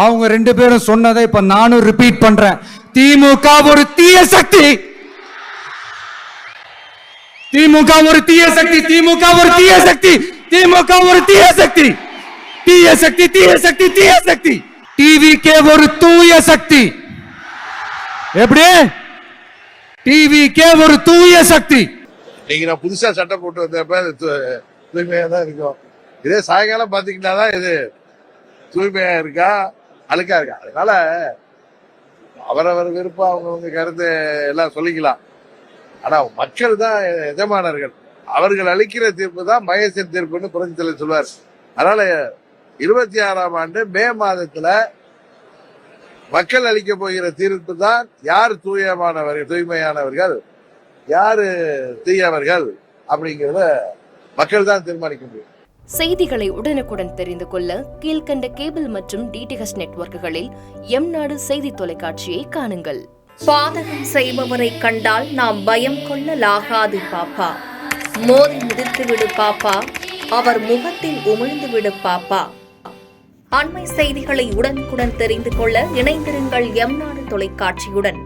அவங்க 2 பேரும் சொன்னதை இப்ப நானும் ரிப்பீட் பண்றேன். திமுக ஒரு தீய சக்தி. திமுக ஒரு தீய சக்தி. திமுக ஒரு தீய சக்தி. திமுக ஒரு தீய சக்தி. தீய சக்தி, தீய சக்தி, தீய சக்தி. டிவிகே ஒரு தூய சக்தி. எப்படி? டிவிகே ஒரு தூய சக்தி. நீங்க நான் புதுசா சட்டை போட்டு வந்தப்ப தூய்மையா தான் இருக்கும். இதே சாயங்காலம் பாத்தீங்கன்னா இது தூய்மையா இருக்கா அழுக்கா இருக்கா. அதனால அவரவர் விருப்பம் அவங்கவுங்க கருத்து எல்லாம் சொல்லிக்கலாம். ஆனா மக்கள் தான் எஜமானர்கள். அவர்கள் அளிக்கிற தீர்ப்பு தான் மகேசன் தீர்ப்புன்னு புரட்சித்தலைவர் சொல்வார். அதனால 26ஆம் ஆண்டு மே மாதத்துல மக்கள் அளிக்க போகிற தீர்ப்பு தான் யார் தூய்மையானவர்கள், யாரு தீயவர்கள் அப்படிங்கிறத மக்கள் தான் தீர்மானிக்க முடியும். செய்திகளை உடனுக்குடன் தெரிந்து கொள்ள கீழ்கண்ட கேபிள் மற்றும் டிடிஹெச் நெட்வொர்க்குகளில் எம்நாடு செய்தி தொலைக்காட்சியை காணுங்கள். பாதகம் செய்பவரை கண்டால் நாம் பயம் கொள்ளலாகாது பாப்பா. மோதி மிதித்து விடு பாப்பா, அவர் முகத்தில் உமிழ்ந்து விடு பாப்பா. அண்மை செய்திகளை உடனுக்குடன் தெரிந்து கொள்ள இணைந்திருங்கள் எம்நாடு தொலைக்காட்சியுடன்.